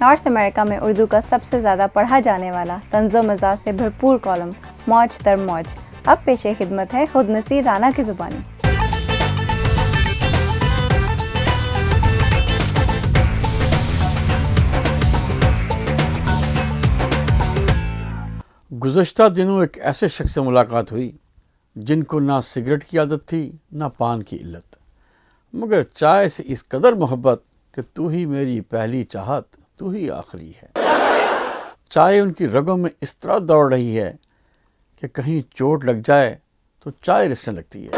North امریکہ میں اردو کا سب سے زیادہ پڑھا جانے والا طنز و مزاح سے بھرپور کالم موج در موج اب پیش خدمت ہے خود نصیر رانا کی زبانی۔ گزشتہ دنوں ایک ایسے شخص سے ملاقات ہوئی جن کو نہ سگریٹ کی عادت تھی نہ پان کی علت، مگر چائے سے اس قدر محبت کہ تو ہی میری پہلی چاہت تو ہی آخری ہے۔ چائے ان کی رگوں میں اس طرح دوڑ رہی ہے کہ کہیں چوٹ لگ جائے تو چائے رسنے لگتی ہے۔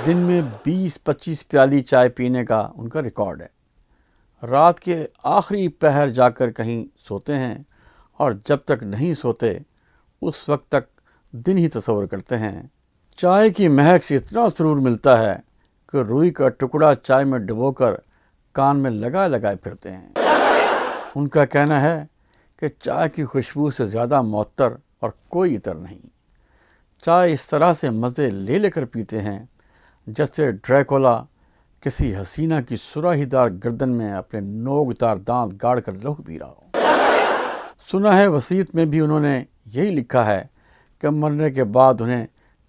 دن میں 20-25 پیالی چائے پینے کا ان کا ریکارڈ ہے۔ رات کے آخری پہر جا کر کہیں سوتے ہیں اور جب تک نہیں سوتے اس وقت تک دن ہی تصور کرتے ہیں۔ چائے کی مہک سے اتنا سرور ملتا ہے کہ روئی کا ٹکڑا چائے میں ڈبو کر کان میں لگائے پھرتے ہیں۔ ان کا کہنا ہے کہ چائے کی خوشبو سے زیادہ معطر اور کوئی عطر نہیں۔ چائے اس طرح سے مزے لے کر پیتے ہیں جیسے ڈریکولا کسی حسینہ کی سراہی دار گردن میں اپنے نوک دار دانت گاڑ کر لہو پی رہا ہو۔ سنا ہے وصیت میں بھی انہوں نے یہی لکھا ہے کہ مرنے کے بعد انہیں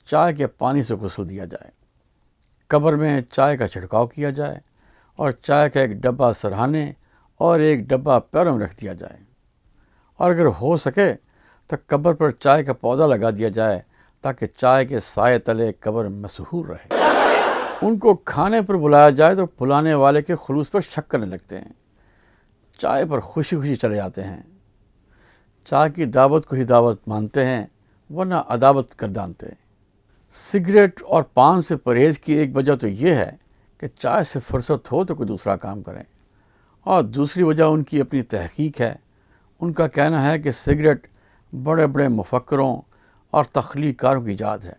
چائے کے پانی سے غسل دیا جائے، قبر میں چائے کا چھڑکاؤ کیا جائے اور چائے کا ایک ڈبہ سرہانے اور ایک ڈبہ پیروں میں رکھ دیا جائے، اور اگر ہو سکے تو قبر پر چائے کا پودا لگا دیا جائے تاکہ چائے کے سائے تلے قبر مسحور رہے۔ ان کو کھانے پر بلایا جائے تو بلانے والے کے خلوص پر شک کرنے لگتے ہیں، چائے پر خوشی چلے جاتے ہیں۔ چائے کی دعوت کو ہی دعوت مانتے ہیں ورنہ عداوت گردانتے ہیں۔ سگریٹ اور پان سے پرہیز کی ایک وجہ تو یہ ہے کہ چائے سے فرصت ہو تو کوئی دوسرا کام کریں، اور دوسری وجہ ان کی اپنی تحقیق ہے۔ ان کا کہنا ہے کہ سگریٹ بڑے بڑے مفکروں اور تخلیق کاروں کی ایجاد ہے۔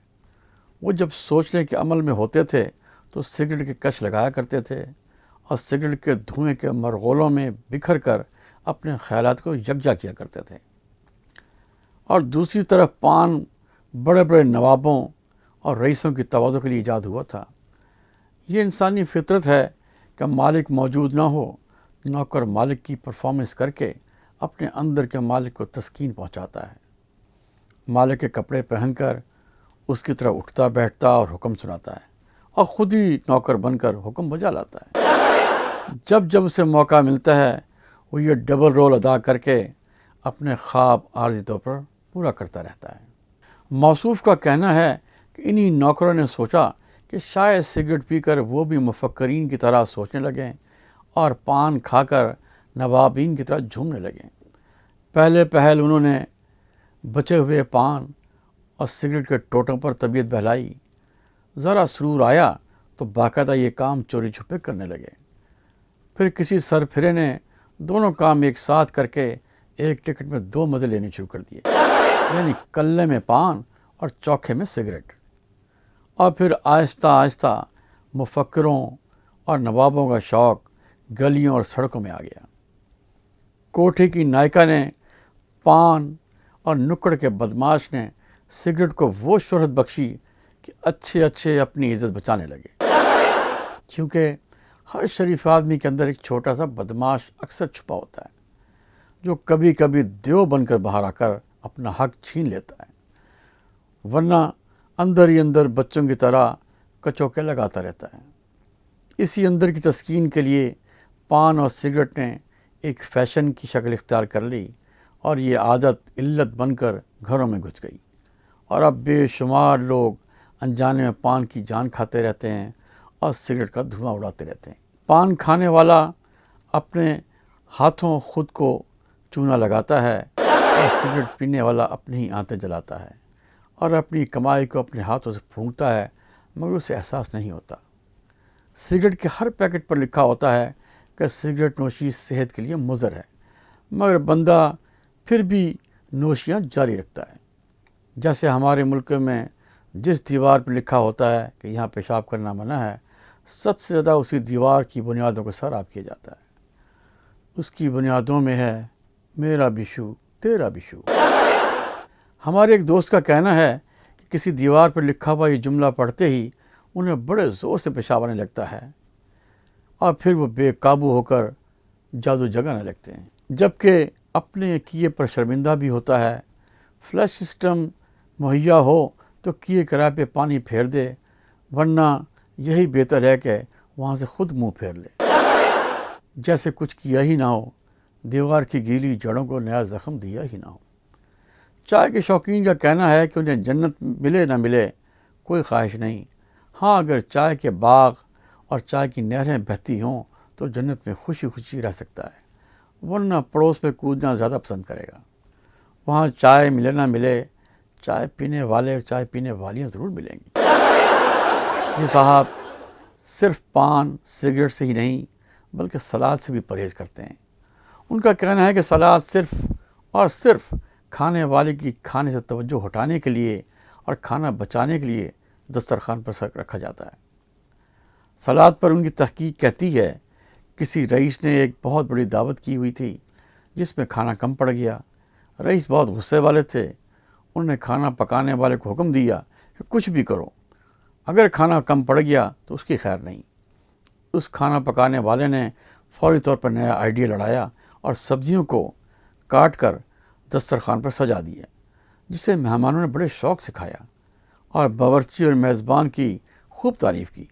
وہ جب سوچنے کے عمل میں ہوتے تھے تو سگریٹ کے کش لگایا کرتے تھے اور سگریٹ کے دھوئیں کے مرغولوں میں بکھر کر اپنے خیالات کو یکجا کیا کرتے تھے، اور دوسری طرف پان بڑے بڑے نوابوں اور رئیسوں کی تواضع کے لیے ایجاد ہوا تھا۔ یہ انسانی فطرت ہے کہ مالک موجود نہ ہو نوکر مالک کی پرفارمنس کر کے اپنے اندر کے مالک کو تسکین پہنچاتا ہے، مالک کے کپڑے پہن کر اس کی طرح اٹھتا بیٹھتا اور حکم سناتا ہے، اور خود ہی نوکر بن کر حکم بجا لاتا ہے۔ جب اسے موقع ملتا ہے وہ یہ ڈبل رول ادا کر کے اپنے خواب عارضی طور پر پورا کرتا رہتا ہے۔ موصوف کا کہنا ہے کہ انہی نوکروں نے سوچا کہ شاید سگریٹ پی کر وہ بھی مفکرین کی طرح سوچنے لگیں اور پان کھا کر نوابین کی طرح جھومنے لگیں۔ پہلے پہل انہوں نے بچے ہوئے پان اور سگریٹ کے ٹوٹوں پر طبیعت بہلائی، ذرا سرور آیا تو باقاعدہ یہ کام چوری چھپے کرنے لگے۔ پھر کسی سرپھرے نے دونوں کام ایک ساتھ کر کے ایک ٹکٹ میں 2 مزے لینے شروع کر دیے، یعنی کلے میں پان اور چوکھے میں سگریٹ۔ اور پھر آہستہ آہستہ مفکروں اور نوابوں کا شوق گلیوں اور سڑکوں میں آ گیا۔ کوٹھی کی نائکا نے پان اور نکڑ کے بدماش نے سگریٹ کو وہ شہرت بخشی کہ اچھے اپنی عزت بچانے لگے، کیونکہ ہر شریف آدمی کے اندر ایک چھوٹا سا بدماش اکثر چھپا ہوتا ہے جو کبھی کبھی دیو بن کر باہر آ کر اپنا حق چھین لیتا ہے، ورنہ اندر ہی اندر بچوں کی طرح کچوکے لگاتا رہتا ہے۔ اسی اندر کی تسکین کے لیے پان اور سگریٹ نے ایک فیشن کی شکل اختیار کر لی اور یہ عادت علت بن کر گھروں میں گھس گئی، اور اب بے شمار لوگ انجانے میں پان کی جان کھاتے رہتے ہیں اور سگریٹ کا دھواں اڑاتے رہتے ہیں۔ پان کھانے والا اپنے ہاتھوں خود کو چونا لگاتا ہے اور سگریٹ پینے والا اپنی ہی آنتیں جلاتا ہے اور اپنی کمائی کو اپنے ہاتھوں سے پھونکتا ہے، مگر اسے احساس نہیں ہوتا۔ سگریٹ کے ہر پیکٹ پر لکھا ہوتا ہے کہ سگریٹ نوشی صحت کے لیے مضر ہے، مگر بندہ پھر بھی نوشیاں جاری رکھتا ہے۔ جیسے ہمارے ملک میں جس دیوار پر لکھا ہوتا ہے کہ یہاں پیشاب کرنا منع ہے، سب سے زیادہ اسی دیوار کی بنیادوں کو سراب کیا جاتا ہے۔ اس کی بنیادوں میں ہے میرا بشو تیرا بشو۔ ہمارے ایک دوست کا کہنا ہے کہ کسی دیوار پر لکھا ہوا یہ جملہ پڑھتے ہی انہیں بڑے زور سے پیشاب آنے لگتا ہے، اور پھر وہ بے قابو ہو کر جادو جگہ نہ لگتے ہیں، جبکہ اپنے کیے پر شرمندہ بھی ہوتا ہے۔ فلش سسٹم مہیا ہو تو کیے کرائے پہ پانی پھیر دے، ورنہ یہی بہتر ہے کہ وہاں سے خود منہ پھیر لے، جیسے کچھ کیا ہی نہ ہو، دیوار کی گیلی جڑوں کو نیا زخم دیا ہی نہ ہو۔ چائے کے شوقین کا کہنا ہے کہ انہیں جنت ملے نہ ملے کوئی خواہش نہیں، ہاں اگر چائے کے باغ اور چائے کی نہریں بہتی ہوں تو جنت میں خوشی خوشی رہ سکتا ہے، ورنہ پڑوس میں کودنا زیادہ پسند کرے گا۔ وہاں چائے ملے نہ ملے، چائے پینے والے اور چائے پینے والیاں ضرور ملیں گی۔ یہ صاحب صرف پان سگریٹ سے ہی نہیں بلکہ سلاد سے بھی پرہیز کرتے ہیں۔ ان کا کہنا ہے کہ سلاد صرف اور صرف کھانے والے کی کھانے سے توجہ ہٹانے کے لیے اور کھانا بچانے کے لیے دسترخوان پر رکھا جاتا ہے۔ سلاد پر ان کی تحقیق کہتی ہے کسی رئیس نے ایک بہت بڑی دعوت کی ہوئی تھی جس میں کھانا کم پڑ گیا۔ رئیس بہت غصے والے تھے، انہوں نے کھانا پکانے والے کو حکم دیا کہ کچھ بھی کرو، اگر کھانا کم پڑ گیا تو اس کی خیر نہیں۔ اس کھانا پکانے والے نے فوری طور پر نیا آئیڈیا لڑایا اور سبزیوں کو کاٹ کر دسترخوان پر سجا دیا، جسے مہمانوں نے بڑے شوق سے کھایا اور باورچی اور میزبان کی خوب تعریف کی۔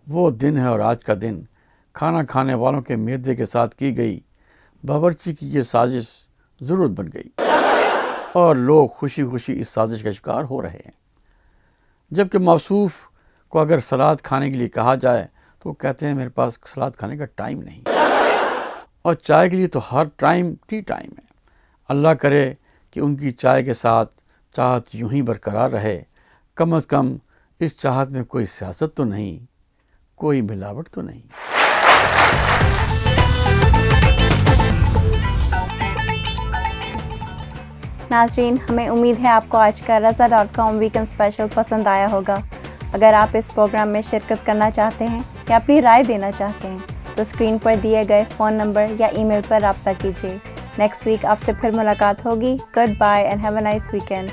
وہ دن ہے اور آج کا دن کھانا کھانے والوں کے معدے کے ساتھ کی گئی باورچی کی یہ سازش ضرورت بن گئی اور لوگ خوشی خوشی اس سازش کا شکار ہو رہے ہیں۔ جبکہ موصوف کو اگر سلاد کھانے کے لیے کہا جائے تو وہ کہتے ہیں میرے پاس سلاد کھانے کا ٹائم نہیں، اور چائے کے لیے تو ہر ٹائم ٹی ٹائم ہے۔ اللہ کرے کہ ان کی چائے کے ساتھ چاہت یوں ہی برقرار رہے، کم از کم اس چاہت میں کوئی سیاست تو نہیں، کوئی ملاوٹ تو نہیں۔ ناظرین، ہمیں امید ہے آپ کو آج کا رضا.com ویکنڈ اسپیشل پسند آیا ہوگا۔ اگر آپ اس پروگرام میں شرکت کرنا چاہتے ہیں یا اپنی رائے دینا چاہتے ہیں تو اسکرین پر دیے گئے فون نمبر یا ای میل پر رابطہ کیجیے۔ نیکسٹ ویک آپ سے پھر ملاقات ہوگی۔ Good bye and have a nice weekend.